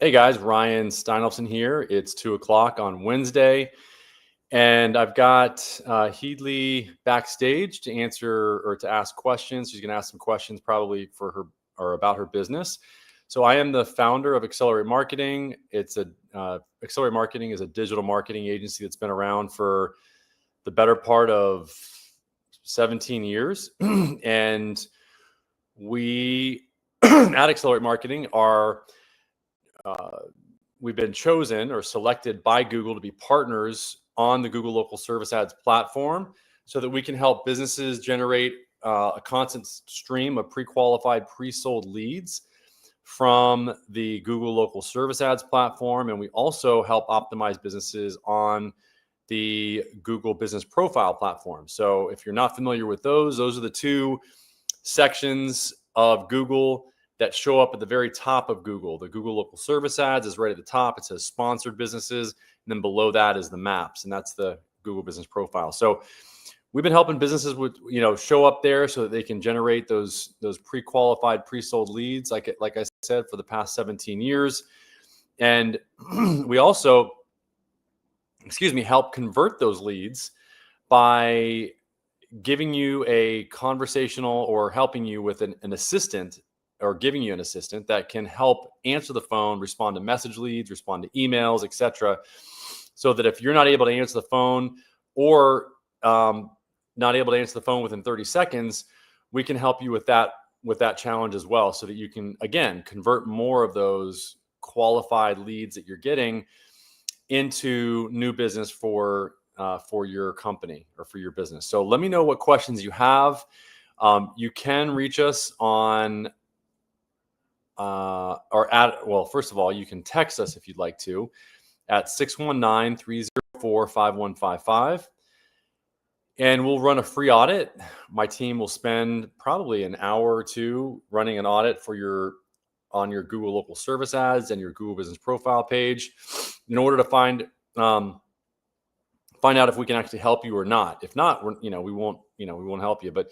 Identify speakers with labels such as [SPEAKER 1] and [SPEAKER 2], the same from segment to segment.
[SPEAKER 1] Hey guys, Ryan Steinolfson here. It's 2:00 on Wednesday, and I've got Heedley backstage to answer or to ask questions. She's going to ask some questions probably for her or about her business. So I am the founder of Accelerate Marketing. Accelerate Marketing is a digital marketing agency that's been around for the better part of 17 years, and we at Accelerate Marketing are we've been chosen or selected by Google to be partners on the Google Local Service Ads platform so that we can help businesses generate a constant stream of pre-qualified, pre-sold leads from the Google Local Service Ads platform. And we also help optimize businesses on the Google Business Profile platform. So if you're not familiar with those are the two sections of Google that show up at the very top of Google. The Google Local Service Ads is right at the top. It says sponsored businesses. And then below that is the maps. And that's the Google Business Profile. So we've been helping businesses with, show up there so that they can generate those pre-qualified, pre-sold leads, like I said, for the past 17 years. And we also, help convert those leads by giving you a conversational or helping you with an assistant, or giving you an assistant that can help answer the phone, respond to message leads, respond to emails, etc. So that if you're not able to answer the phone or not able to answer the phone within 30 seconds, we can help you with that challenge as well, so that you can, again, convert more of those qualified leads that you're getting into new business for your company or for your business. So let me know what questions you have. You can reach us on first of all, you can text us if you'd like to at 619-304-5155. And we'll run a free audit. My team will spend probably an hour or two running an audit on your Google Local Service Ads and your Google Business Profile page in order to find out if we can actually help you or not. If not, we won't help you. But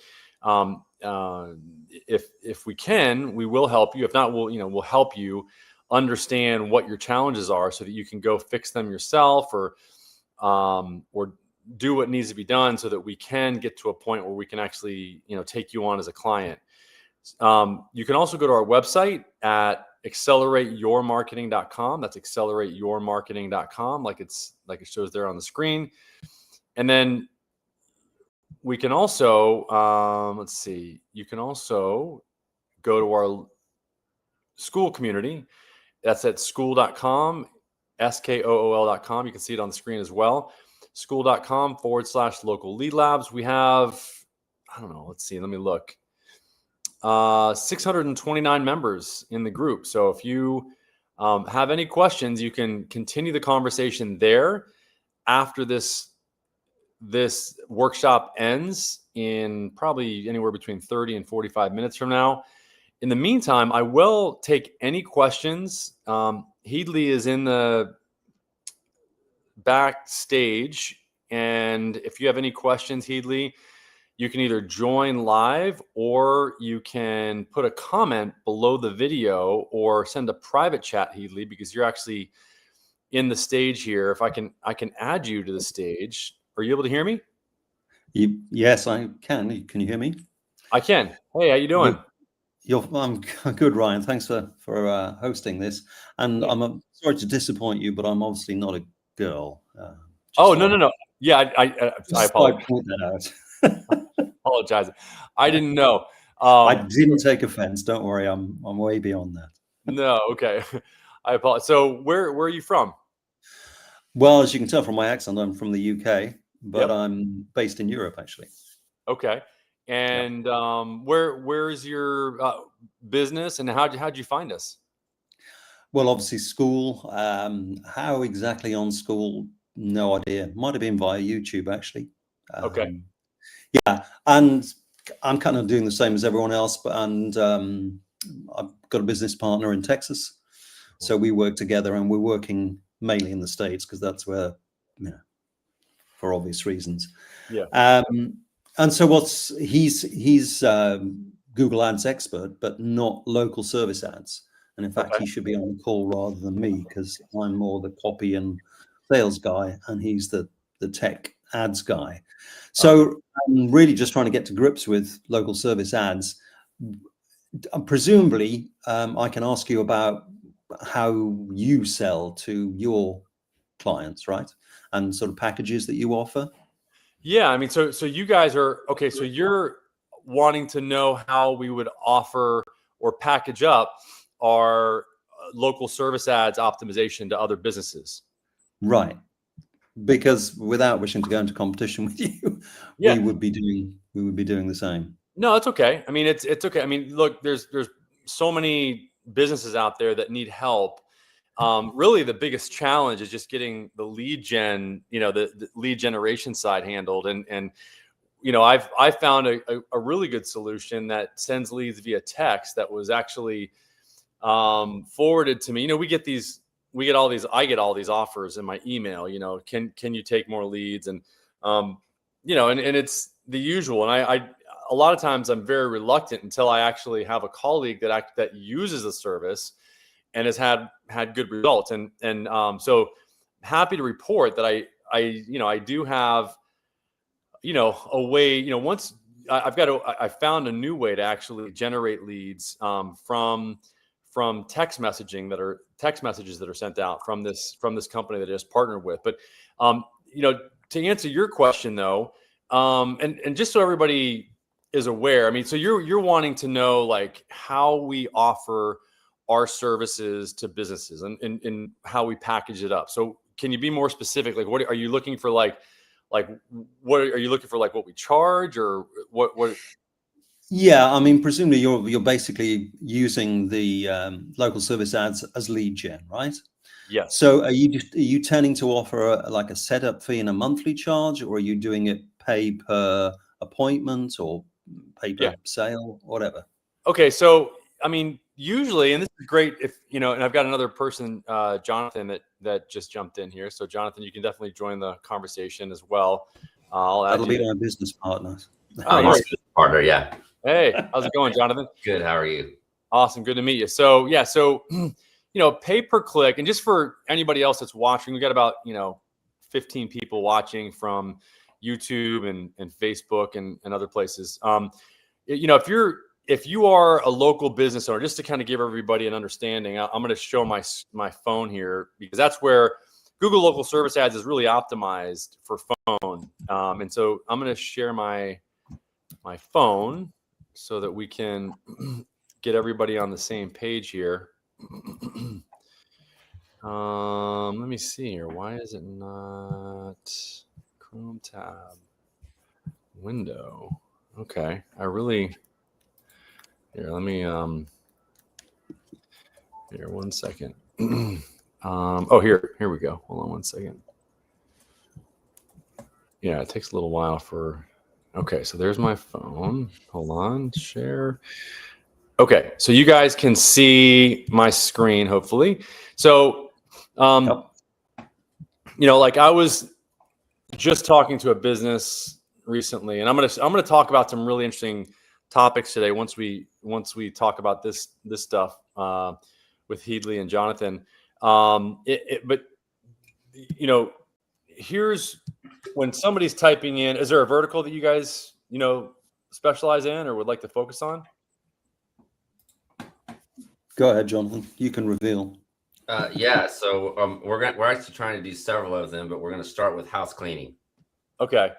[SPEAKER 1] if we can, we will help you. If not, we'll help you understand what your challenges are so that you can go fix them yourself or do what needs to be done so that we can get to a point where we can actually, take you on as a client. You can also go to our website at accelerateyourmarketing.com. That's accelerateyourmarketing.com, like it shows there on the screen. And then we can also, you can also go to our school community. That's at school.com, SKOOL.com. You can see it on the screen as well. School.com/local lead labs. We have, let me look. 629 members in the group. So if you have any questions, you can continue the conversation there after this workshop ends in probably anywhere between 30 and 45 minutes from now. In the meantime, I will take any questions. Heedley is in the backstage, and if you have any questions, Heedley, you can either join live or you can put a comment below the video or send a private chat, Heedley, because you're actually in the stage here. If I can add you to the stage. Are you able to hear me?
[SPEAKER 2] Yes, I can. Can you hear me?
[SPEAKER 1] I can. Hey, how you doing?
[SPEAKER 2] I'm good, Ryan. Thanks for hosting this. And yeah. I'm sorry to disappoint you, but I'm obviously not a girl.
[SPEAKER 1] No. Yeah, I apologize.
[SPEAKER 2] Point that out.
[SPEAKER 1] Apologize. I didn't know.
[SPEAKER 2] I didn't take offense. Don't worry. I'm way beyond that.
[SPEAKER 1] No, okay. I apologize. So where are you from?
[SPEAKER 2] Well, as you can tell from my accent, I'm from the UK, but
[SPEAKER 1] Yep.
[SPEAKER 2] I'm based in Europe, actually.
[SPEAKER 1] Okay. And where's your business, and how'd you find us?
[SPEAKER 2] Well, obviously school. How exactly on school? No idea. Might have been via YouTube, actually.
[SPEAKER 1] Okay.
[SPEAKER 2] Yeah, and I'm kind of doing the same as everyone else, and I've got a business partner in Texas, so we work together, and we're working mainly in the States because that's where, for obvious reasons.
[SPEAKER 1] Yeah.
[SPEAKER 2] And so he's Google Ads expert, but not local service ads. And in fact,
[SPEAKER 1] Okay.
[SPEAKER 2] he should be on the call rather than me, because I'm more the copy and sales guy, and he's the tech ads guy. So I'm really just trying to get to grips with local service ads. Presumably, I can ask you about how you sell to your clients, right? And sort of packages that you offer.
[SPEAKER 1] Yeah, I mean, so you guys are okay. So you're wanting to know how we would offer or package up our local service ads optimization to other businesses.
[SPEAKER 2] Right. Because without wishing to go into competition with you,
[SPEAKER 1] Yeah.
[SPEAKER 2] we would be doing the same.
[SPEAKER 1] No, it's okay. I mean, it's okay. I mean, look, there's so many businesses out there that need help. Really, the biggest challenge is just getting the lead gen, the lead generation side handled. And I found a really good solution that sends leads via text that was actually forwarded to me. I get all these offers in my email. Can you take more leads? And and it's the usual. And I a lot of times I'm very reluctant until I actually have a colleague that uses the service and has had good results. So happy to report that I do have a way. Once I found a new way to actually generate leads from text messages that are sent out from this company that I just partnered with. But to answer your question though, and just so everybody is aware, I mean, so you're wanting to know like how we offer our services to businesses and how we package it up. So can you be more specific? Like, what are you looking for? Like what are you looking for? Like what we charge or what?
[SPEAKER 2] Yeah, I mean, presumably you're basically using the local service ads as lead gen, right?
[SPEAKER 1] Yes.
[SPEAKER 2] So are you tending to offer like a setup fee and a monthly charge, or are you doing it pay per appointment or pay
[SPEAKER 1] Yeah.
[SPEAKER 2] per sale, whatever?
[SPEAKER 1] Okay. So, I mean, usually, and this is great if, and I've got another person, Jonathan, that just jumped in here. So Jonathan, you can definitely join the conversation as well. I'll add
[SPEAKER 2] That'll be
[SPEAKER 1] you.
[SPEAKER 2] my business partner.
[SPEAKER 1] Oh,
[SPEAKER 3] My
[SPEAKER 1] nice.
[SPEAKER 3] partner, yeah.
[SPEAKER 1] Hey, how's it going, Jonathan?
[SPEAKER 3] Good. How are you?
[SPEAKER 1] Awesome. Good to meet you. So, yeah. So, pay per click. And just for anybody else that's watching, we got about, 15 people watching from YouTube and Facebook and other places. If you are a local business owner, just to kind of give everybody an understanding, I'm going to show my phone here because that's where Google Local Service Ads is really optimized for phone. And so I'm going to share my phone so that we can get everybody on the same page here. Let me see here. Why is it not Chrome tab window? Okay. Here, let me here 1 second. Here we go. Hold on 1 second. Yeah, it takes a little while okay, so there's my phone. Hold on, share. Okay, so you guys can see my screen, hopefully. So, like I was just talking to a business recently, and I'm gonna talk about some really interesting topics today. Once we talk about this stuff with Heedley and Jonathan, but here's when somebody's typing in. Is there a vertical that you guys specialize in or would like to focus on?
[SPEAKER 2] Go ahead, Jonathan. You can reveal.
[SPEAKER 3] Yeah. So we're actually trying to do several of them, but we're going to start with house cleaning.
[SPEAKER 1] Okay.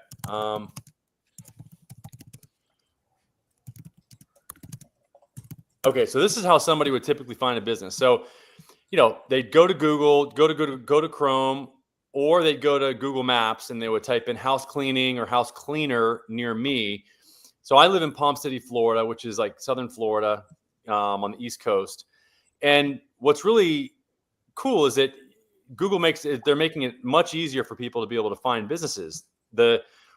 [SPEAKER 1] Okay. So this is how somebody would typically find a business. So, they'd go to Google, go to Chrome, or they'd go to Google Maps and they would type in house cleaning or house cleaner near me. So I live in Palm City, Florida, which is like Southern Florida on the East Coast. And what's really cool is that Google they're making it much easier for people to be able to find businesses.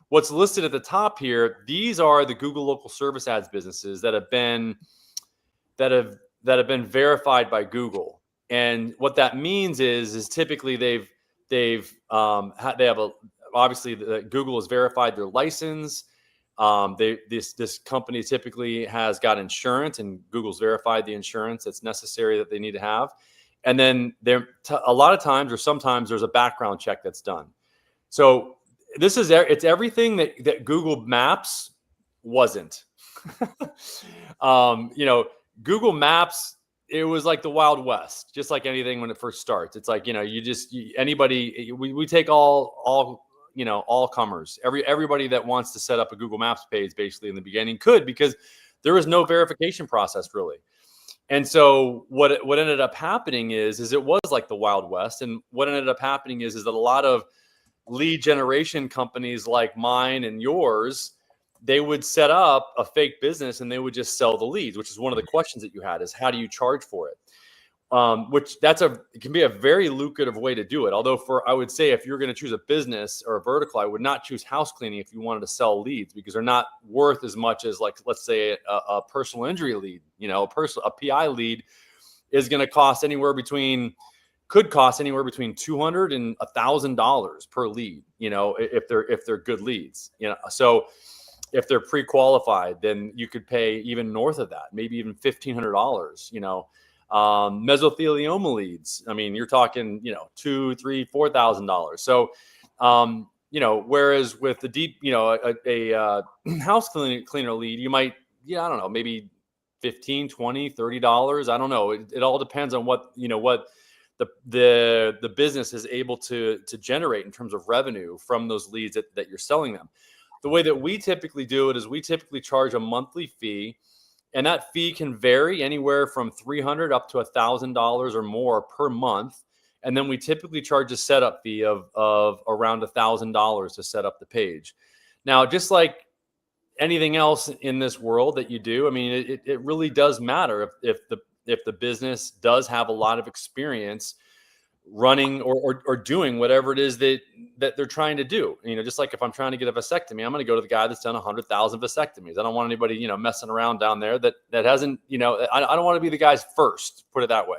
[SPEAKER 1] What's listed at the top here, these are the Google Local Service Ads businesses that have been verified by Google. And what that means is typically they have obviously Google has verified their license. This company typically has got insurance, and Google's verified the insurance that's necessary that they need to have. And then a lot of times, or sometimes, there's a background check that's done. So it's everything that Google Maps wasn't. Google Maps, it was like the Wild West, just like anything when it first starts. It's like, we take all comers, everybody that wants to set up a Google Maps page basically in the beginning could, because there was no verification process really. And so what ended up happening is it was like the Wild West. And what ended up happening is that a lot of lead generation companies like mine and yours, they would set up a fake business and they would just sell the leads, which is one of the questions that you had, is how do you charge for it? It can be a very lucrative way to do it. Although I would say if you're going to choose a business or a vertical, I would not choose house cleaning if you wanted to sell leads, because they're not worth as much as, like, let's say a personal injury lead. A PI lead is going to cost anywhere between $200 and $1,000 per lead, if they're good leads, so if they're pre-qualified, then you could pay even north of that, maybe even $1,500, mesothelioma leads. I mean, you're talking, $2,000, $3,000, $4,000. So, whereas with the deep, a house cleaner lead, you might, I don't know, maybe $15, $20, $30. I don't know. It all depends on what the business is able to generate in terms of revenue from those leads that you're selling them. The way that we typically do it is we typically charge a monthly fee, and that fee can vary anywhere from $300 up to $1,000 or more per month. And then we typically charge a setup fee of around $1,000 to set up the page. Now, just like anything else in this world that you do, I mean, it really does matter if the business does have a lot of experience running or doing whatever it is that they're trying to do. Just like if I'm trying to get a vasectomy, I'm going to go to the guy that's done 100,000 vasectomies. I don't want anybody, messing around down there that hasn't, I don't want to be the guy's first, put it that way,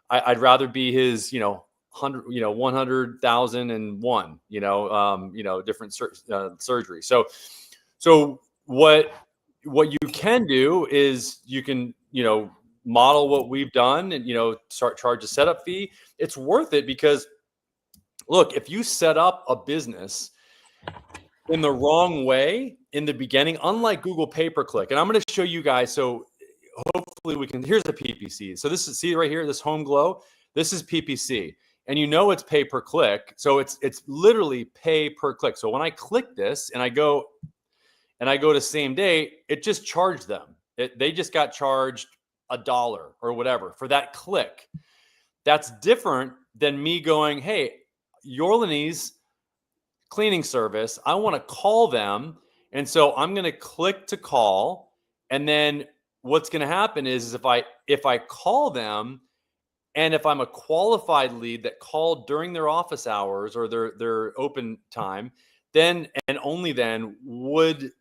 [SPEAKER 1] I'd rather be his, 100,001, different surgery. So what you can do is you can, model what we've done and, charge a setup fee. It's worth it because, look, if you set up a business in the wrong way in the beginning, unlike Google pay-per-click, and I'm going to show you guys, so hopefully here's the PPC. So this is, see right here, this home glow, this is PPC, and it's pay-per-click. So it's literally pay-per-click. So when I click this and I go to same day, it just charged them. They just got charged $1 or whatever for that click. That's different than me going, hey, Yorlani's cleaning service, I want to call them. And so I'm going to click to call. And then what's going to happen is if I call them, and if I'm a qualified lead that called during their office hours or their open time, then and only then would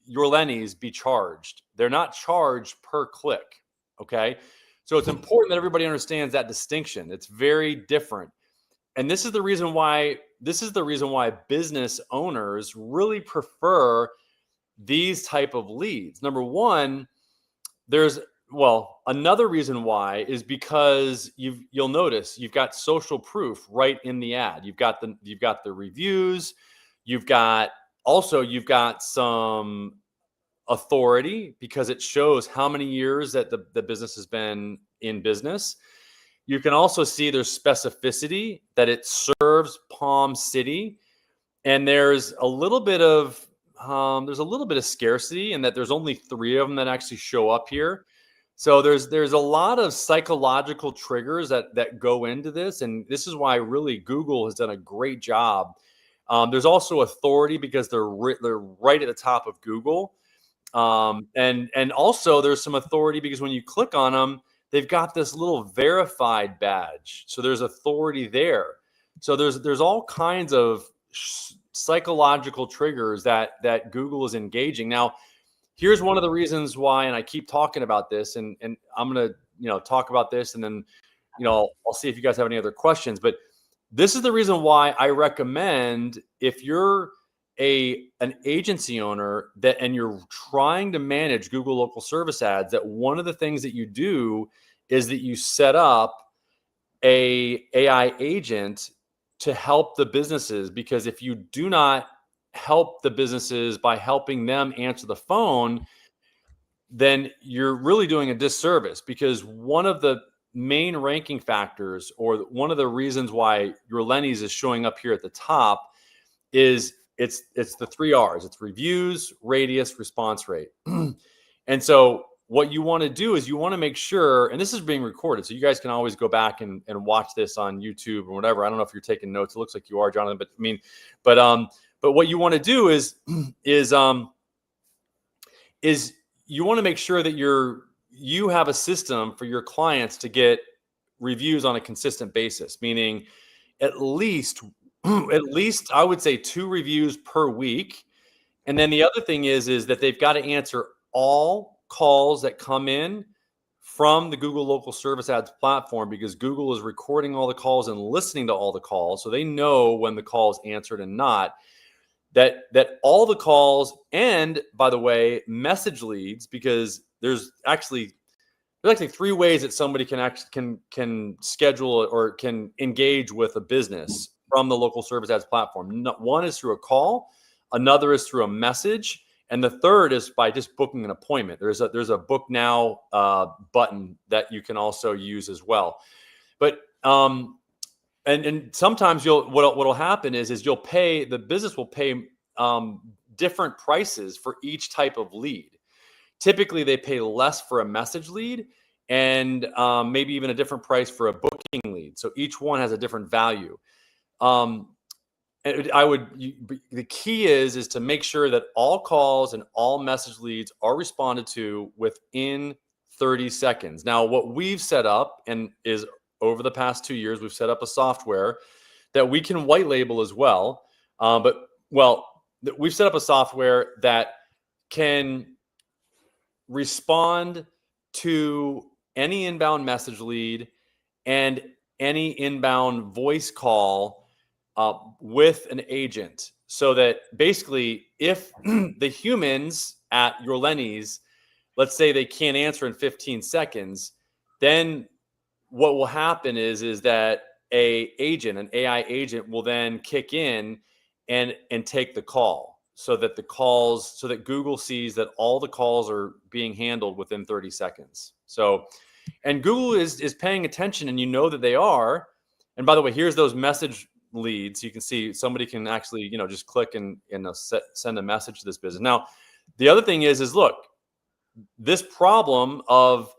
[SPEAKER 1] Yorlani's be charged. They're not charged per click. Okay. So it's important that everybody understands that distinction. It's very different. And this is the reason why business owners really prefer these type of leads. Number one, another reason why is because you'll notice you've got social proof right in the ad. You've got the reviews, you've got some authority because it shows how many years that the business has been in business. You can also see there's specificity that it serves Palm City, and there's a little bit of scarcity in that there's only 3 of them that actually show up here. So there's a lot of psychological triggers that go into this, and this is why really Google has done a great job. There's also authority because they're right at the top of Google. And also there's some authority because when you click on them, they've got this little verified badge. So there's authority there. So there's all kinds of psychological triggers that Google is engaging. Now, here's one of the reasons why, and I keep talking about this, and I'm going to, talk about this, and then, I'll see if you guys have any other questions, but this is the reason why I recommend if you're an agency owner and you're trying to manage Google local service ads, that one of the things that you do is that you set up a AI agent to help the businesses, because if you do not help the businesses by helping them answer the phone, then you're really doing a disservice, because one of the main ranking factors, or one of the reasons why your Lenny's is showing up here at the top, is it's the 3 R's. It's reviews, radius, response rate. And so what you want to do is you want to make sure, and this is being recorded, so you guys can always go back and watch this on YouTube or whatever. I don't know if you're taking notes. It looks like you are, Jonathan, but I mean, but what you want to do is you want to make sure that you have a system for your clients to get reviews on a consistent basis, meaning at least I would say 2 reviews per week. And then the other thing is that they've got to answer all calls that come in from the Google local service ads platform, because Google is recording all the calls and listening to all the calls. So they know when the call is answered and not. That all the calls, and by the way, message leads, because there's actually 3 ways that somebody can schedule or can engage with a business from the local service ads platform. One is through a call, another is through a message, and the third is by just booking an appointment. There's a book now button that you can also use as well. But and sometimes what'll happen is the business will pay different prices for each type of lead. Typically, they pay less for a message lead, and maybe even a different price for a booking lead. So each one has a different value. The key is to make sure that all calls and all message leads are responded to within 30 seconds. Now, what we've set up, and is over the past 2 years, we've set up a software that we can white label as well. We've set up a software that can respond to any inbound message lead and any inbound voice call with an agent, so that basically if the humans at your Lenny's, let's say they can't answer in 15 seconds, then what will happen is that an AI agent will then kick in and take the call, so that Google sees that all the calls are being handled within 30 seconds. So, and Google is paying attention, and you know that they are. And by the way, here's those message leads. You can see somebody can actually, just click and send a message to this business. Now, the other thing is look, this problem of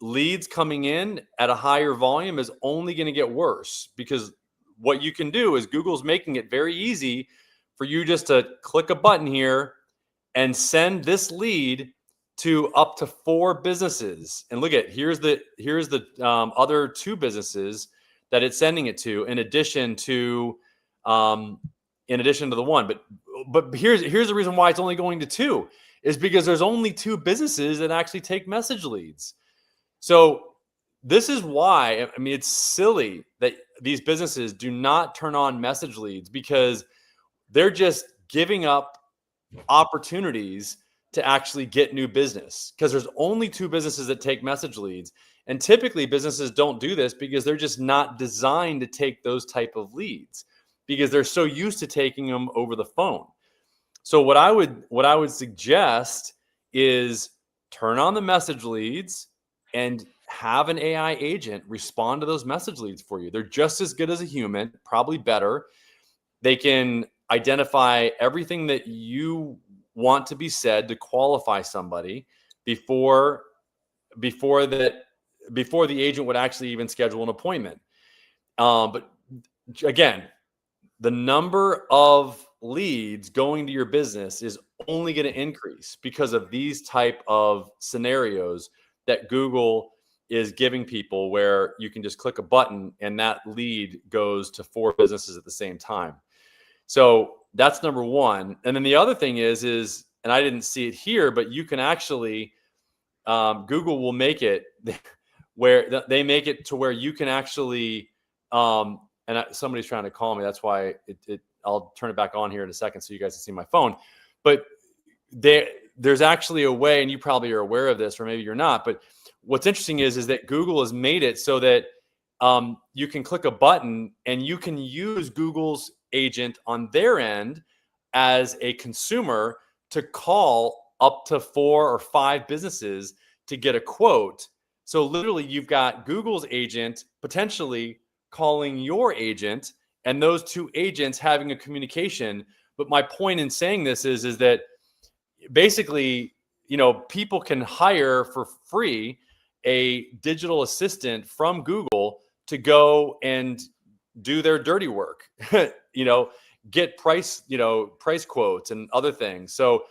[SPEAKER 1] leads coming in at a higher volume is only going to get worse, because what you can do is Google's making it very easy for you just to click a button here and send this lead to up to 4 businesses. And look at, here's the other 2 businesses that it's sending it to, in addition to the one. But here's the reason why it's only going to 2, is because there's only 2 businesses that actually take message leads. So this is why, I mean, it's silly that these businesses do not turn on message leads, because they're just giving up opportunities to actually get new business, because there's only 2 businesses that take message leads. And typically businesses don't do this because they're just not designed to take those type of leads, because they're so used to taking them over the phone. So what I would suggest is turn on the message leads and have an AI agent respond to those message leads for you. They're just as good as a human, probably better. They can identify everything that you want to be said to qualify somebody before the agent would actually even schedule an appointment. But again, the number of leads going to your business is only going to increase because of these type of scenarios that Google is giving people, where you can just click a button and that lead goes to 4 businesses at the same time. So that's number one. And then the other thing is, and I didn't see it here, but you can actually, Google will make it where they make it to where you can actually, somebody's trying to call me. That's why I'll turn it back on here in a second so you guys can see my phone. But there's actually a way, and you probably are aware of this, or maybe you're not. But what's interesting is that Google has made it so that you can click a button and you can use Google's agent on their end as a consumer to call up to 4 or 5 businesses to get a quote. So literally you've got Google's agent potentially calling your agent and those 2 agents having a communication. But my point in saying this is that basically, people can hire for free a digital assistant from Google to go and do their dirty work, get price quotes and other things. So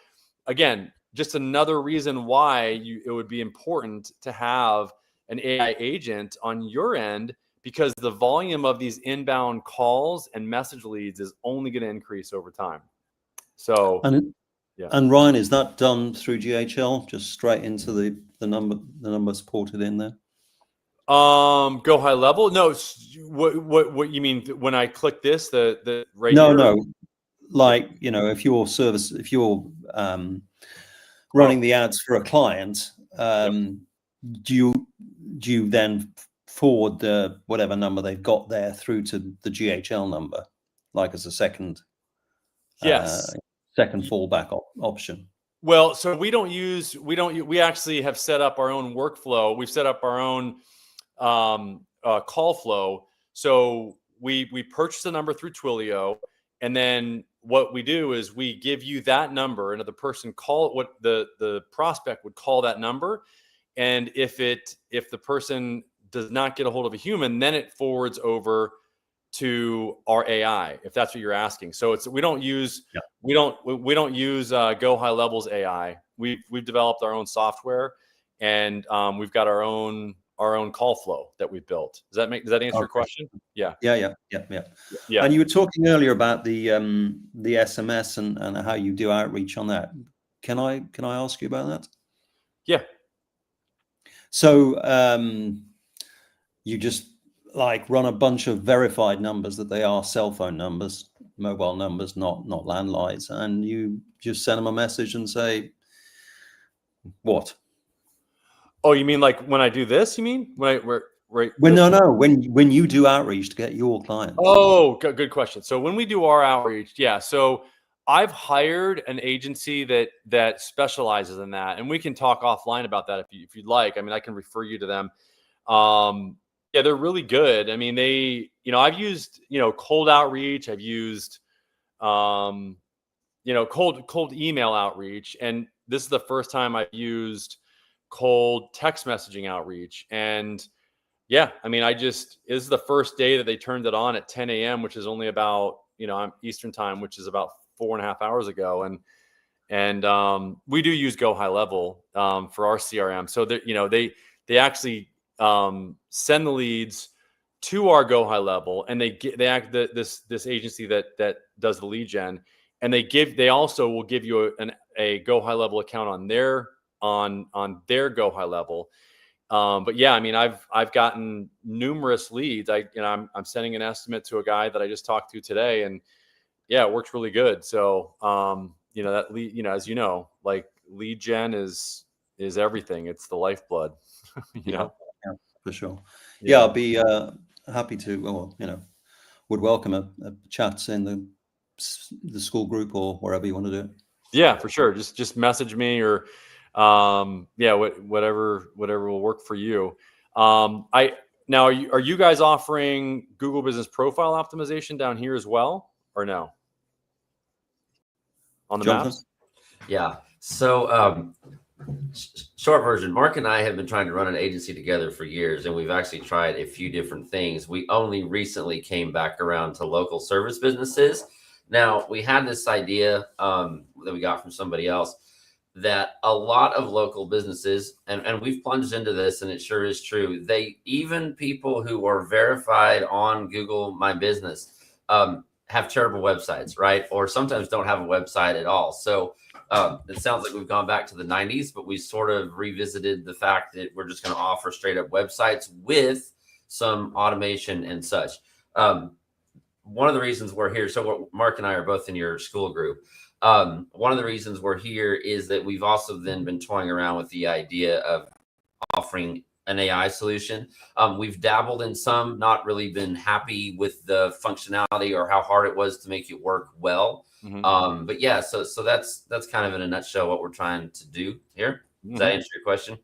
[SPEAKER 1] again, just another reason why it would be important to have an AI agent on your end, because the volume of these inbound calls and message leads is only going to increase over time. So,
[SPEAKER 2] and Ryan, is that done through GHL, just straight into the numbers ported in there?
[SPEAKER 1] Go high level? No. What you mean when I click this? The right?
[SPEAKER 2] No. Like, if you're running the ads for a client, do you then forward the whatever number they've got there through to the GHL number, like as a second fallback option?
[SPEAKER 1] Well, so we actually have set up our own workflow. We've set up our own call flow. So we purchase the number through Twilio, and then what we do is we give you that number, and the person the prospect would call that number. And if the person does not get a hold of a human, then it forwards over to our AI, if that's what you're asking. So we don't use Go High Level's AI. We've developed our own software, and we've got our own call flow that we've built. Does that answer your question? Yeah.
[SPEAKER 2] And you were talking earlier about the SMS and how you do outreach on that. Can I ask you about that?
[SPEAKER 1] Yeah.
[SPEAKER 2] So you just run a bunch of verified numbers that they are cell phone numbers, mobile numbers, not landlines, and you just send them a message and say, what?
[SPEAKER 1] Oh, you mean like when I do this? You mean when
[SPEAKER 2] when you do outreach to get your clients?
[SPEAKER 1] Oh, good question. So when we do our outreach, so I've hired an agency that specializes in that, and we can talk offline about that if you'd like. I mean, I can refer you to them. They're really good. I mean, I've used cold outreach. I've used cold email outreach, and this is the first time I've used cold text messaging outreach. And I mean, this is the first day that they turned it on at 10 a.m., which is only about, I'm Eastern time, which is about 4.5 hours ago. And we do use Go High Level for our CRM. So that, they actually send the leads to our Go High Level, and this agency that does the lead gen, and they also will give you a Go High Level account on their Go High Level. But I mean, I've gotten numerous leads. I'm sending an estimate to a guy that I just talked to today, and it works really good. So that lead, as like lead gen is everything. It's the lifeblood.
[SPEAKER 2] Yeah, for sure. I'll be happy to, would welcome a chat in the school group or wherever you want to do it.
[SPEAKER 1] Yeah, for sure. Just message me or whatever will work for you. Now are you guys offering Google Business Profile optimization down here as well, or no? On the maps?
[SPEAKER 3] Yeah. So short version, Mark and I have been trying to run an agency together for years, and we've actually tried a few different things. We only recently came back around to local service businesses. Now, we had this idea that we got from somebody else, that a lot of local businesses, and we've plunged into this, and it sure is true, even people who are verified on Google My Business have terrible websites, right? Or sometimes don't have a website at all. So it sounds like we've gone back to the 90s, but we sort of revisited the fact that we're just going to offer straight up websites with some automation and such. one of the reasons we're here, so Mark and I are both in your school group. One of the reasons we're here is that we've also then been toying around with the idea of offering an AI solution. We've dabbled in some, not really been happy with the functionality or how hard it was to make it work well. But yeah, so that's kind of in a nutshell what we're trying to do here. Does that answer your question?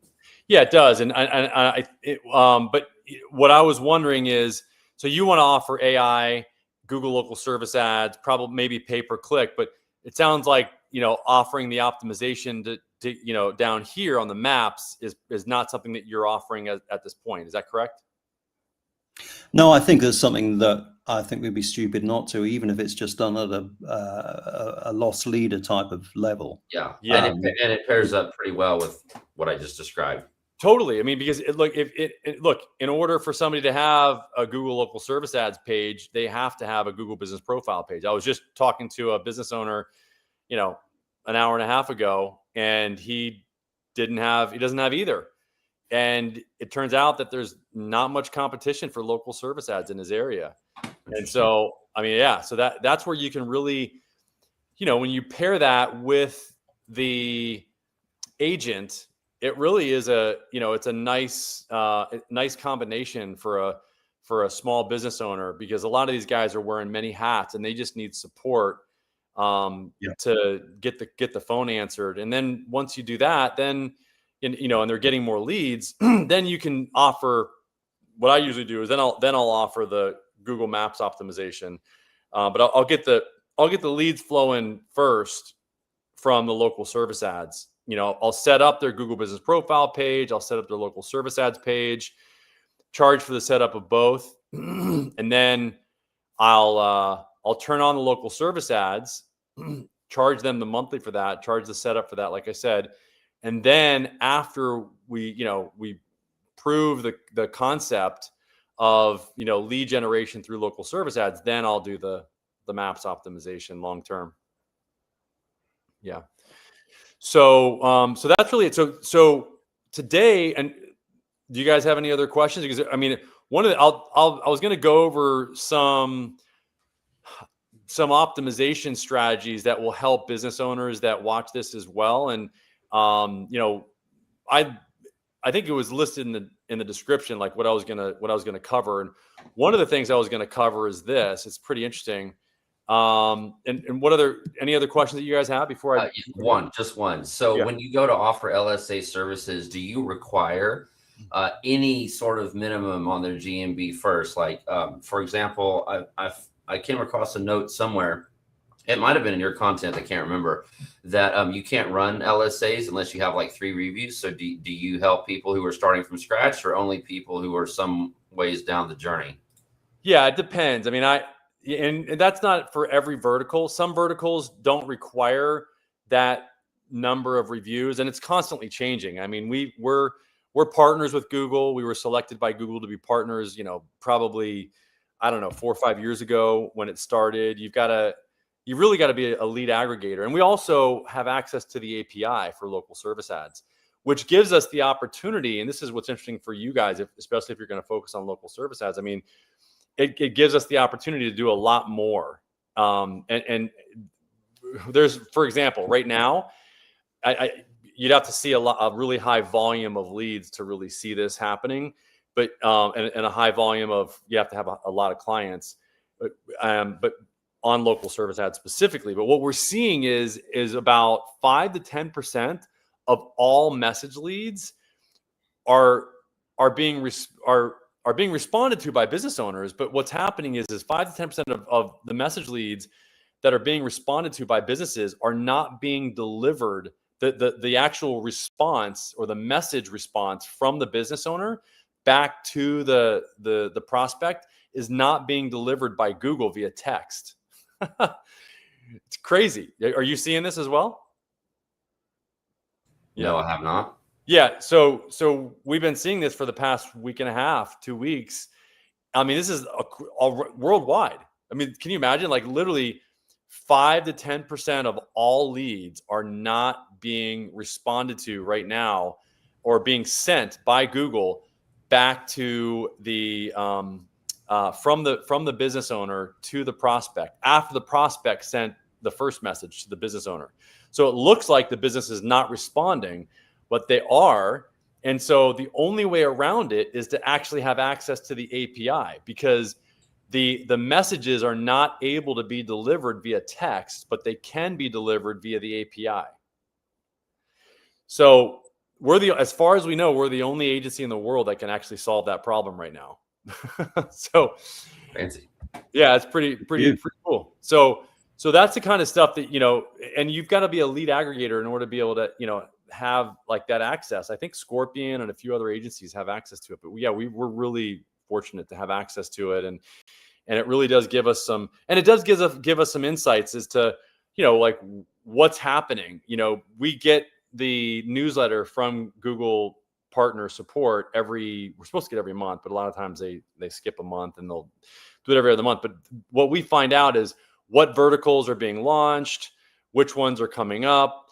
[SPEAKER 1] Yeah, it does. But what I was wondering is, so you want to offer AI, Google local service ads, probably maybe pay per click, but it sounds like, offering the optimization to down here on the maps is not something that you're offering at this point. Is that correct?
[SPEAKER 2] No, I think there's something that I think we'd be stupid not to, even if it's just done at a loss leader type of level.
[SPEAKER 3] Yeah. And it pairs up pretty well with what I just described.
[SPEAKER 1] Totally. I mean, because look, in order for somebody to have a Google local service ads page, they have to have a Google business profile page. I was just talking to a business owner, an hour and a half ago, and he doesn't have either. And it turns out that there's not much competition for local service ads in his area. And so, I mean, yeah, so that's where you can really, when you pair that with the agent, it really is it's a nice combination for a small business owner, because a lot of these guys are wearing many hats and they just need support to get the phone answered. And then once you do that, then and they're getting more leads, then you can offer, what I usually do is then I'll offer the Google Maps optimization. But I'll get the leads flowing first from the local service ads. I'll set up their Google business profile page. I'll set up their local service ads page, charge for the setup of both. And then I'll turn on the local service ads, charge them the monthly for that, charge the setup for that, like I said. And then after we prove the concept of, lead generation through local service ads, then I'll do the maps optimization long-term. Yeah. So that's really it. So today, and do you guys have any other questions? Because I mean, I was going to go over some optimization strategies that will help business owners that watch this as well. And I think it was listed in the description, like what I was gonna cover. And one of the things I was gonna cover is this. It's pretty interesting. And any other questions that you guys have before I?
[SPEAKER 3] Just one. So when you go to offer LSA services, do you require any sort of minimum on their GMB first? Like, for example, I came across a note somewhere. It might have been in your content, I can't remember, that you can't run LSAs unless you have like 3 reviews. So do you help people who are starting from scratch, or only people who are some ways down the journey?
[SPEAKER 1] Yeah, it depends. I mean, and that's not for every vertical. Some verticals don't require that number of reviews, and it's constantly changing. I mean, we're partners with Google. We were selected by Google to be partners, probably, I don't know, 4 or 5 years ago when it started. You really got to be a lead aggregator. And we also have access to the API for local service ads, which gives us the opportunity. And this is what's interesting for you guys, especially if you're going to focus on local service ads. I mean, it gives us the opportunity to do a lot more. And there's, for example, right now, you'd have to see a really high volume of leads to really see this happening. But and a high volume of, you have to have a lot of clients. But on local service ads specifically. But what we're seeing is about 5 to 10% of all message leads are being responded to by business owners. But what's happening is 5 to 10% of the message leads that are being responded to by businesses are not being delivered. The actual response, or the message response from the business owner back to the prospect, is not being delivered by Google via text. It's crazy. Are you seeing this as well?
[SPEAKER 3] No, I have not.
[SPEAKER 1] Yeah. So we've been seeing this for the past week and a half, 2 weeks. I mean, this is worldwide. I mean, can you imagine? Like, literally 5 to 10% of all leads are not being responded to right now, or being sent by Google back to the from the business owner to the prospect after the prospect sent the first message to the business owner. So it looks like the business is not responding, but they are. And so the only way around it is to actually have access to the API, because the messages are not able to be delivered via text, but they can be delivered via the API. So as far as we know, we're the only agency in the world that can actually solve that problem right now. So
[SPEAKER 3] Fancy.
[SPEAKER 1] yeah, it's pretty cool. So that's the kind of stuff that, and you've got to be a lead aggregator in order to be able to, have like that access. I think Scorpion and a few other agencies have access to it, but yeah, we're really fortunate to have access to it. And it really does give us some insights as to, like what's happening. We get the newsletter from Google partner support we're supposed to get every month, but a lot of times they skip a month and they'll do it every other month. But what we find out is what verticals are being launched, which ones are coming up,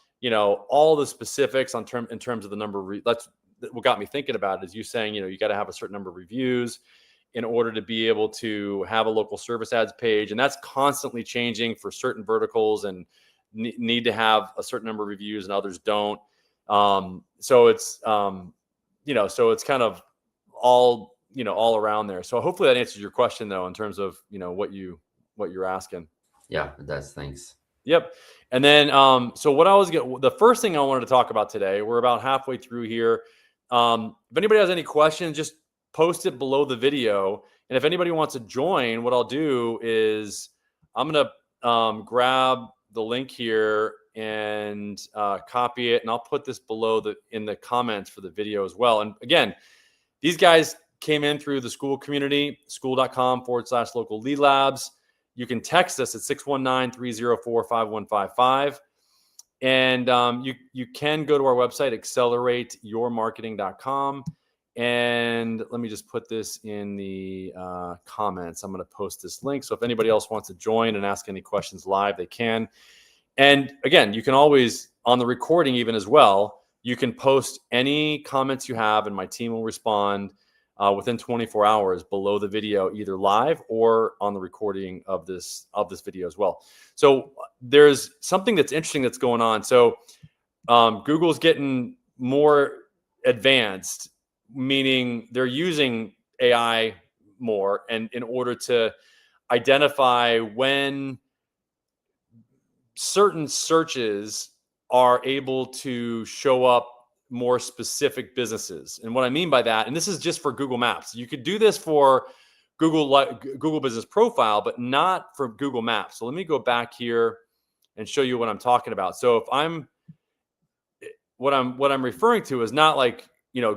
[SPEAKER 1] all the specifics in terms of the number of that's what got me thinking about it, is you saying, you got to have a certain number of reviews in order to be able to have a local service ads page. And that's constantly changing for certain verticals and need to have a certain number of reviews and others don't. So it's, so it's kind of all around there. So hopefully that answers your question though, in terms of, what you're asking.
[SPEAKER 3] Yeah, it does. Thanks.
[SPEAKER 1] Yep. And then, so the first thing I wanted to talk about today, we're about halfway through here. If anybody has any questions, just post it below the video. And if anybody wants to join, what I'll do is I'm going to grab the link here and copy it. And I'll put this below in the comments for the video as well. And again, these guys came in through the school community, school.com/local lead labs. You can text us at 619-304-5155. And you can go to our website, accelerateyourmarketing.com. And let me just put this in the comments. I'm going to post this link. So if anybody else wants to join and ask any questions live, they can. And again, you can always, on the recording even as well, you can post any comments you have and my team will respond within 24 hours below the video, either live or on the recording of this video as well. So there's something that's interesting that's going on. So Google's getting more advanced, meaning they're using AI more, and in order to identify when certain searches are able to show up more specific businesses. And what I mean by that, and this is just for Google Maps. You could do this for Google Business Profile, but not for Google Maps. So let me go back here and show you what I'm talking about. So if what I'm referring to is not like,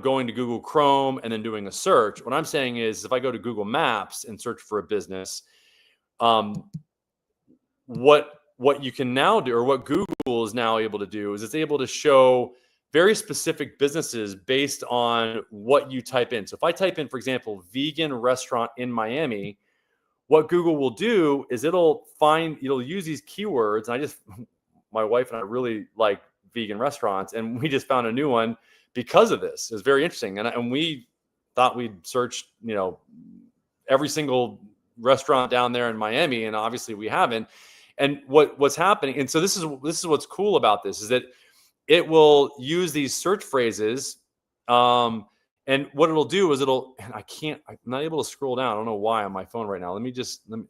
[SPEAKER 1] going to Google Chrome and then doing a search. What I'm saying is if I go to Google Maps and search for a business, what you can now do, or what Google is now able to do, is it's able to show very specific businesses based on what you type in. So if I type in, for example, vegan restaurant in Miami, what Google will do is it'll use these keywords. And my wife and I really like vegan restaurants, and we just found a new one because of this. It was very interesting. And we thought we'd searched, every single restaurant down there in Miami, and obviously we haven't. And what's happening, and so this is what's cool about this, is that it will use these search phrases, and what it'll do is I'm not able to scroll down. I don't know why on my phone right now.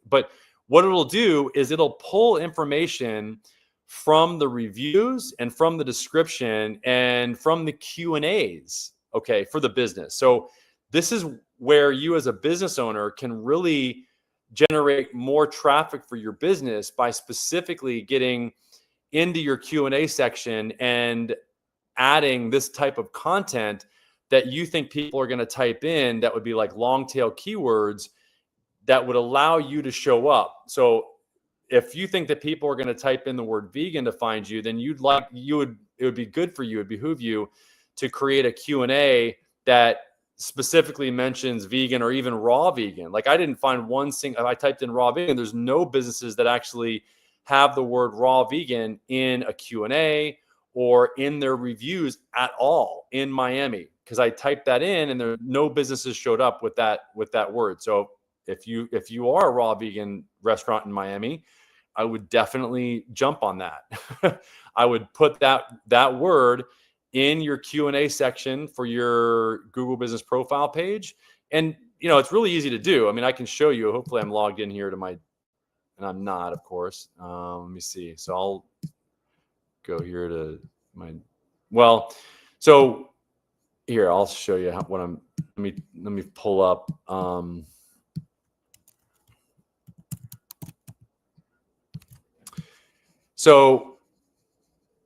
[SPEAKER 1] But what it'll do is it'll pull information from the reviews and from the description and from the Q&As, okay, for the business. So this is where you as a business owner can really generate more traffic for your business by specifically getting into your Q&A section and adding this type of content that you think people are going to type in, that would be like long tail keywords that would allow you to show up. So if you think that people are going to type in the word vegan to find you, then it would be good for you, it'd behoove you to create a Q&A that specifically mentions vegan or even raw vegan. Like I didn't find I typed in raw vegan, there's no businesses that actually have the word raw vegan in a Q&A or in their reviews at all in Miami, because I typed that in and no businesses showed up with that word. So if you are a raw vegan restaurant in Miami, I would definitely jump on that. I would put that word in your Q&A section for your Google Business Profile page. And, it's really easy to do. I mean, I can show you. Hopefully I'm logged in here to my, and I'm not, of course. Let me see. So I'll go here to so here, I'll show you let me pull up. So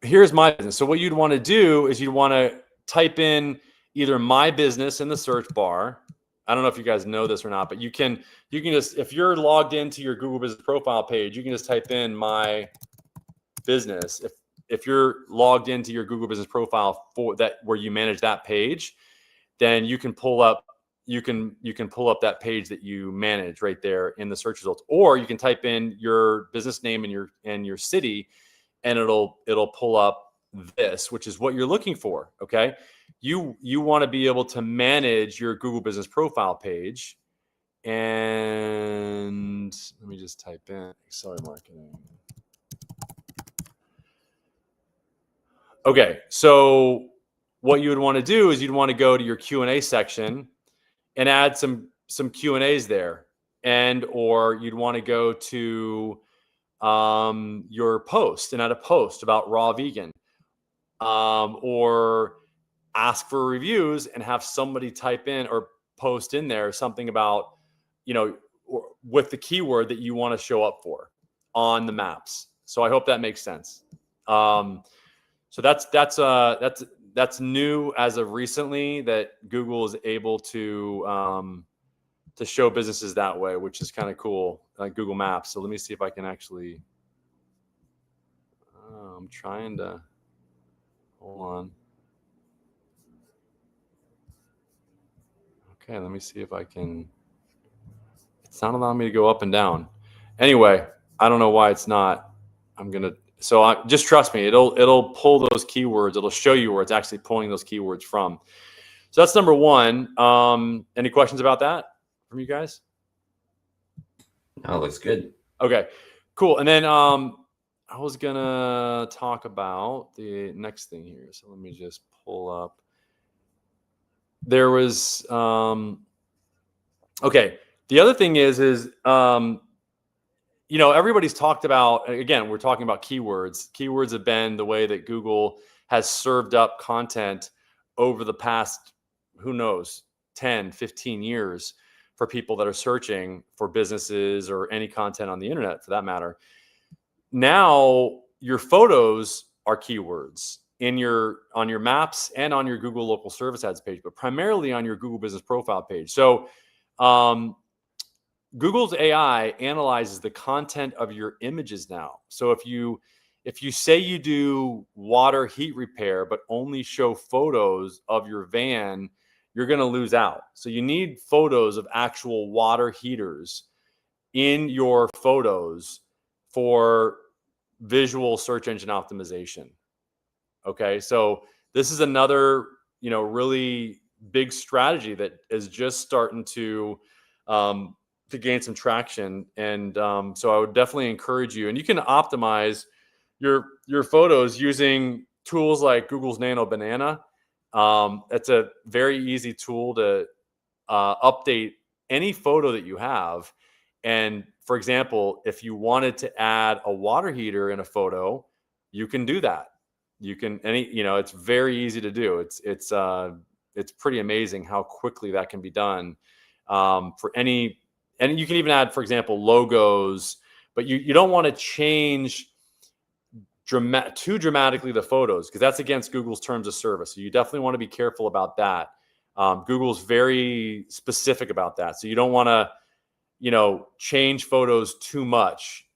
[SPEAKER 1] here's my business. So what you'd want to do is you'd want to type in either my business in the search bar. I don't know if you guys know this or not, but you can just, if you're logged into your Google Business Profile page, you can just type in my business. If you're logged into your Google Business Profile for that, where you manage that page, then you can pull up that page that you manage right there in the search results, or you can type in your business name and your city, and it'll pull up this, which is what you're looking for. Okay. You want to be able to manage your Google Business Profile page. And let me just type in accelerate marketing. Okay. So what you would want to do is you'd want to go to your Q&A section and add some Q&As there, or you'd want to go to your post and add a post about raw vegan, or ask for reviews and have somebody type in or post in there something about, with the keyword that you want to show up for on the maps. So I hope that makes sense. So that's new as of recently, that Google is able to show businesses that way, which is kind of cool, like Google Maps. So let me see if I can actually. I'm trying to hold on. Okay, let me see if I can. It's not allowing me to go up and down. Anyway, I don't know why it's not. Just trust me. It'll pull those keywords. It'll show you where it's actually pulling those keywords from. So that's number one. Any questions about that from you guys?
[SPEAKER 3] No, looks good.
[SPEAKER 1] Okay, cool. And then I was gonna talk about the next thing here. So let me just pull up. There was okay. The other thing is everybody's talked about, again, we're talking about keywords. Keywords have been the way that Google has served up content over the past, who knows, 10, 15 years for people that are searching for businesses or any content on the internet for that matter. Now your photos are keywords on your maps and on your Google local service ads page, but primarily on your Google Business Profile page. So Google's AI analyzes the content of your images now. So if you say you do water heat repair, but only show photos of your van, you're going to lose out. So you need photos of actual water heaters in your photos for visual search engine optimization. Okay. So this is another, really big strategy that is just starting to gain some traction. And so I would definitely encourage you, and you can optimize your photos using tools like Google's Nano Banana. It's a very easy tool to update any photo that you have. And for example, if you wanted to add a water heater in a photo, you can do that. You can it's very easy to do. It's pretty amazing how quickly that can be done for any. And you can even add, for example, logos, but you don't want to change too dramatically the photos, because that's against Google's terms of service. So you definitely want to be careful about that. Google's very specific about that. So you don't want to, change photos too much.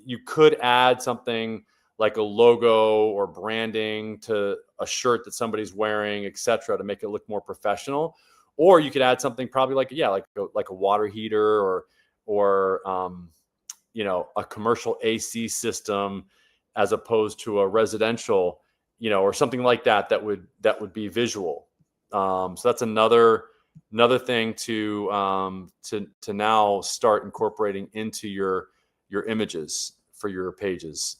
[SPEAKER 1] You could add something like a logo or branding to a shirt that somebody's wearing, etc., to make it look more professional. Or you could add something probably like a water heater or a commercial AC system as opposed to a residential, or something like that would be visual. So that's another another thing to now start incorporating into your images for your pages.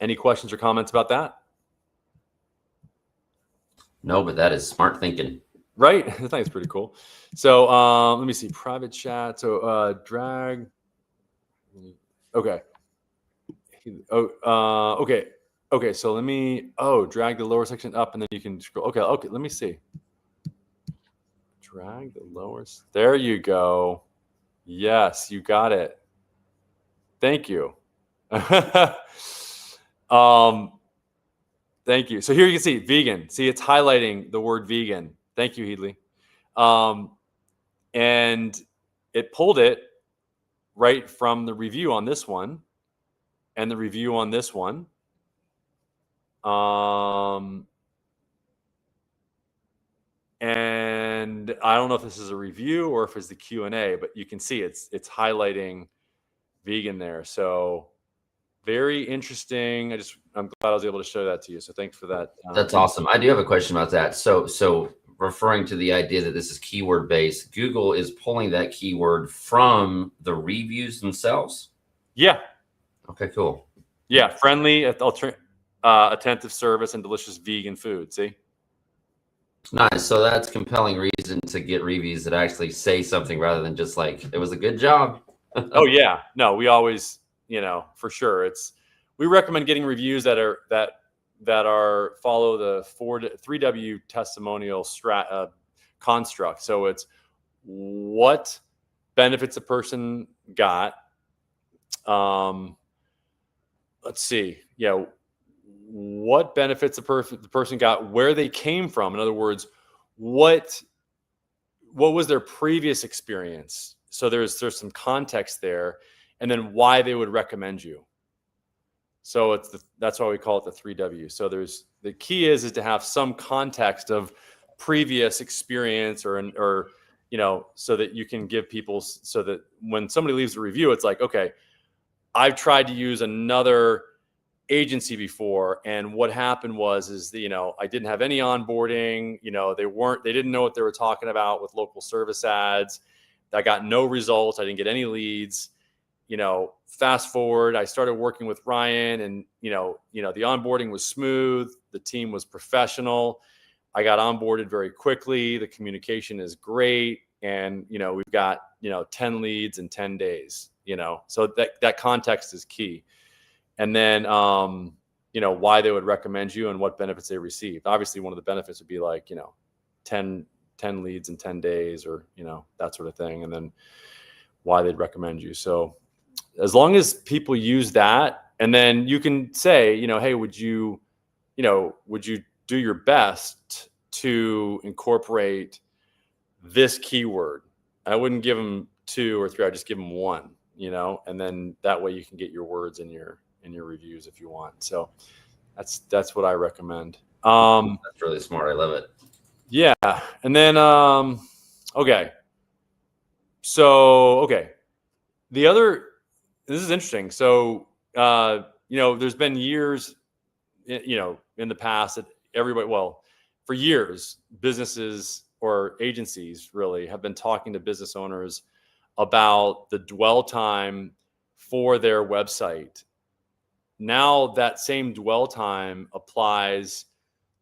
[SPEAKER 1] Any questions or comments about that?
[SPEAKER 3] No, but that is smart thinking.
[SPEAKER 1] Right? I think it's pretty cool. So let me see, private chat. So drag. Okay. Okay. Okay. So let me, drag the lower section up and then you can scroll. Okay. Okay. Let me see. Drag the lower. There you go. Yes, you got it. Thank you. Thank you. So here you can see vegan. See, it's highlighting the word vegan. Thank you, Heedley. And it pulled it right from the review on this one and the review on this one. And I don't know if this is a review or if it's the Q&A, but you can see it's highlighting vegan there. So very interesting. I'm glad I was able to show that to you. So thanks for that.
[SPEAKER 3] That's awesome. I do have a question about that. So referring to the idea that this is keyword based, Google is pulling that keyword from the reviews themselves.
[SPEAKER 1] Yeah.
[SPEAKER 3] Okay, cool.
[SPEAKER 1] Yeah. Friendly, attentive service and delicious vegan food. See?
[SPEAKER 3] Nice. So that's compelling reason to get reviews that actually say something rather than just like, it was a good job.
[SPEAKER 1] Oh yeah. No, we always, for sure. We recommend getting reviews that are follow the 3W testimonial construct. So it's what benefits a person got. Let's see. Yeah. What benefits the person got, where they came from. In other words, what was their previous experience? So there's some context there, and then why they would recommend you. So that's why we call it the 3W. So the key is to have some context of previous experience or so that you can give people, so that when somebody leaves a review, it's like, okay, I've tried to use another agency before, and what happened is I didn't have any onboarding. They didn't know what they were talking about with local service ads. I got no results. I didn't get any leads. Fast forward, I started working with Ryan, and the onboarding was smooth. The team was professional. I got onboarded very quickly. The communication is great, and we've got 10 leads in 10 days. So that context is key. And then why they would recommend you and what benefits they received. Obviously, one of the benefits would be like 10 leads in 10 days, or that sort of thing, and then why they'd recommend you. So as long as people use that, and then you can say, hey, would you do your best to incorporate this keyword? I wouldn't give them 2 or 3. I'd just give them 1, and then that way you can get your words in your reviews if you want. So that's what I recommend.
[SPEAKER 3] That's really smart. I love it.
[SPEAKER 1] Yeah. And then, okay. So, okay. This is interesting. So, there's been years, in the past that for years, businesses or agencies really have been talking to business owners about the dwell time for their website. Now that same dwell time applies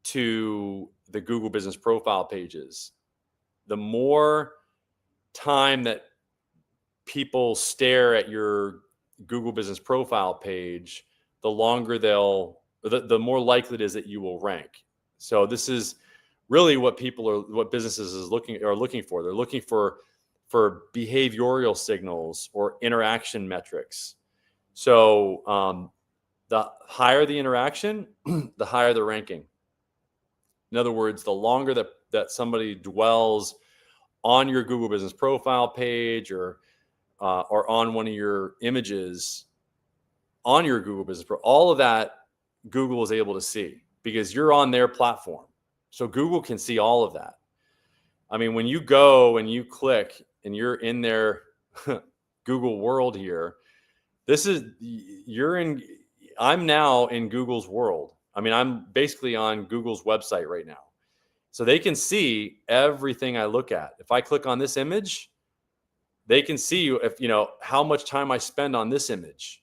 [SPEAKER 1] to the Google Business Profile pages. The more time that people stare at your Google Business Profile page, the longer the more likely it is that you will rank. So this is really what businesses are looking for. They're looking for behavioral signals or interaction metrics. So the higher the interaction, the higher the ranking. In other words, the longer that somebody dwells on your Google Business Profile page or on one of your images on your Google Business Profile, all of that Google is able to see because you're on their platform. So Google can see all of that. I mean, when you go and you click and you're in their Google world here, I'm now in Google's world. I mean, I'm basically on Google's website right now. So they can see everything I look at. If I click on this image, they can see if, how much time I spend on this image.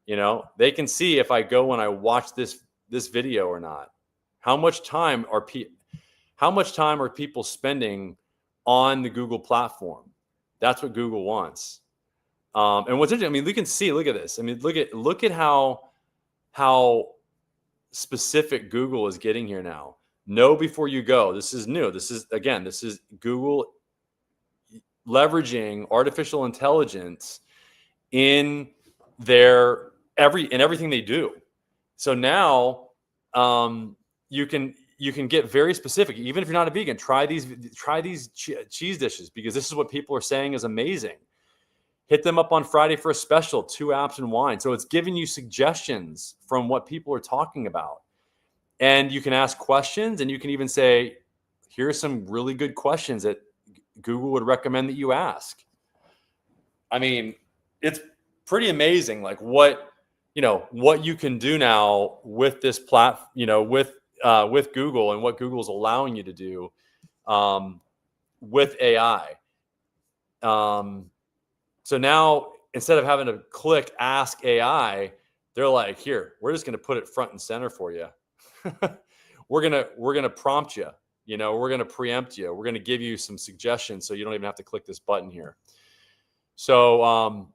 [SPEAKER 1] They can see if I go and I watch this video or not. How much time are people spending on the Google platform? That's what Google wants. And what's interesting, we can see, look at this. Look at how specific Google is getting here now. Know before you go. This is new. This is Google leveraging artificial intelligence in everything they do. So now you can get very specific. Even if you're not a vegan, try these cheese dishes, because this is what people are saying is amazing. Hit them up on Friday for a special, 2 apps and wine. So it's giving you suggestions from what people are talking about. And you can ask questions, and you can even say, here's some really good questions that Google would recommend that you ask. It's pretty amazing, like what you can do now with this platform, with Google, and what Google's allowing you to do with AI. So now, instead of having to click Ask AI, they're like, here, we're just going to put it front and center for you. We're gonna prompt you. We're gonna preempt you. We're gonna give you some suggestions, so you don't even have to click this button here. So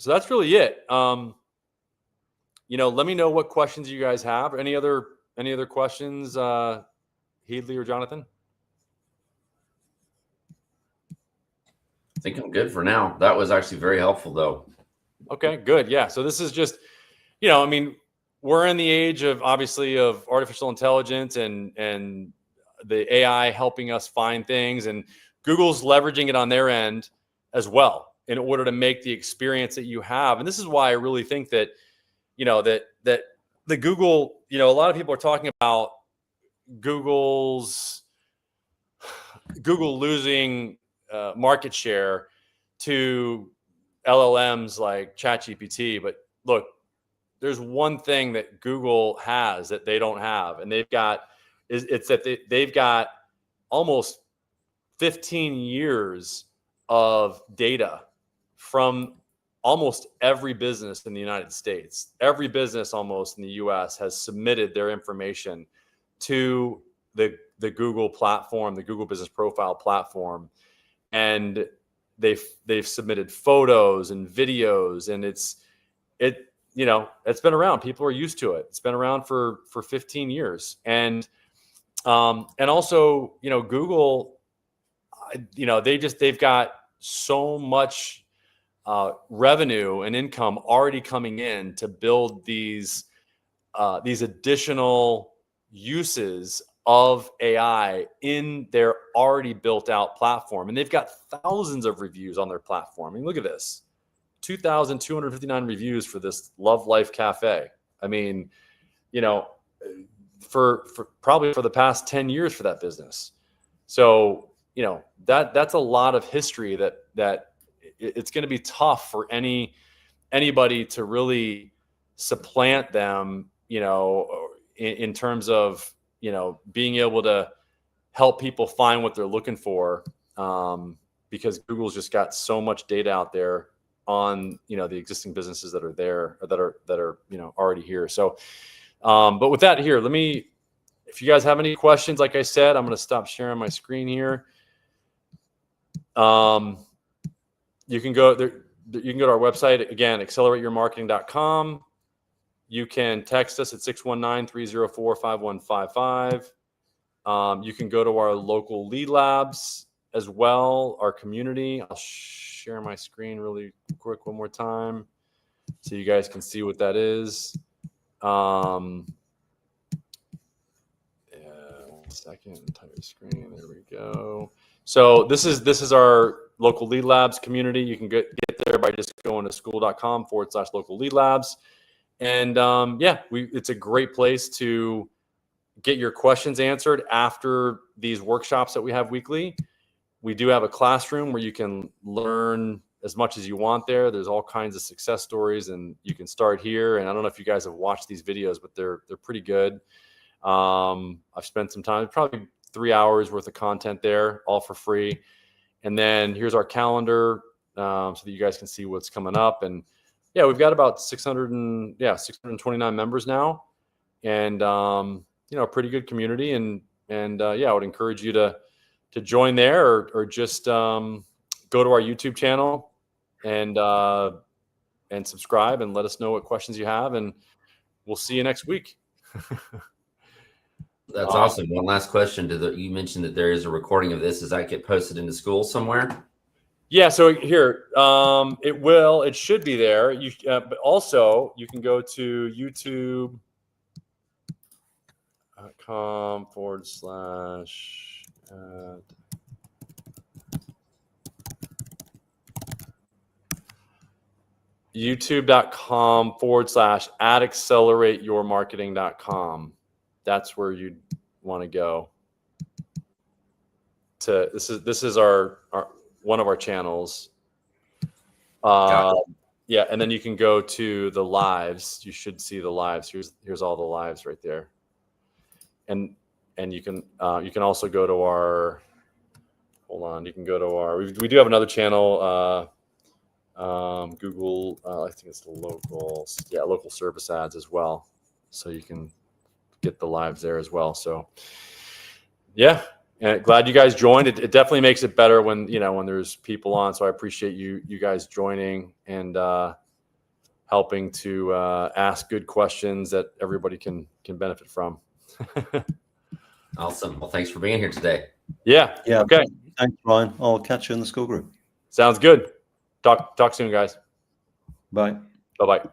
[SPEAKER 1] that's really it. Let me know what questions you guys have. Any other questions, Heedley or Jonathan?
[SPEAKER 3] I think I'm good for now. That was actually very helpful, though.
[SPEAKER 1] Okay, good. Yeah. So this is just, we're in the age of, obviously, of artificial intelligence and the AI helping us find things, and Google's leveraging it on their end as well in order to make the experience that you have. And this is why I really think that, that the Google, a lot of people are talking about Google losing market share to LLMs like ChatGPT. But look, there's one thing that Google has that they don't have, and they've got almost 15 years of data from almost every business in the United States. Every business almost in the US has submitted their information to the Google platform, the Google Business Profile platform, and they've submitted photos and videos, and it's been around. People are used to it. It's been around for 15 years. And also, Google, they've got so much revenue and income already coming in to build these additional uses of AI in their already built out platform. And they've got thousands of reviews on their platform. Look at this. 2,259 reviews for this Love Life Cafe. For probably for the past 10 years for that business. So, that's a lot of history that it's going to be tough for anybody to really supplant them, in terms of, being able to help people find what they're looking for, because Google's just got so much data out there on, the existing businesses that are there, or that are already here. So, but with that here, if you guys have any questions, like I said, I'm going to stop sharing my screen here. You can go there. You can go to our website again, accelerateyourmarketing.com. You can text us at 619-304-5155. You can go to our local lead labs as well, our community. I'll share my screen really quick one more time so you guys can see what that is. 1 second, entire screen. There we go. So this is our local lead labs community. You can get there by just going to school.com/local lead labs. And it's a great place to get your questions answered after these workshops that we have weekly. We do have a classroom where you can learn as much as you want there. There's all kinds of success stories, and you can start here. And I don't know if you guys have watched these videos, but they're pretty good. I've spent some time, probably 3 hours worth of content there, all for free. And then here's our calendar, so that you guys can see what's coming up. And yeah, we've got about 629 members now, and a pretty good community. And yeah, I would encourage you to join there, or just go to our YouTube channel and subscribe, and let us know what questions you have, and we'll see you next week.
[SPEAKER 3] That's awesome. One last question. You mentioned that there is a recording of this. Does that get posted into school somewhere?
[SPEAKER 1] Yeah. So here, it should be there. But also you can go to youtube.com/. youtube.com/@accelerateyourmarketing.com. That's where you'd want to go. This is our one of our channels. Yeah, and then you can go to the lives. You should see the lives. Here's all the lives right there. And you can also go to our. Hold on. You can go to our. We do have another channel. Google. I think it's the local service ads as well. So you can get the lives there as well. So yeah, and glad you guys joined. It definitely makes it better when there's people on. So I appreciate you guys joining and helping to ask good questions that everybody can benefit from.
[SPEAKER 3] Awesome. Well, thanks for being here today.
[SPEAKER 2] Yeah.
[SPEAKER 1] Okay.
[SPEAKER 2] Thanks, Ryan. I'll catch you in the school group.
[SPEAKER 1] Sounds good. Talk soon, guys.
[SPEAKER 2] Bye.
[SPEAKER 1] Bye-bye.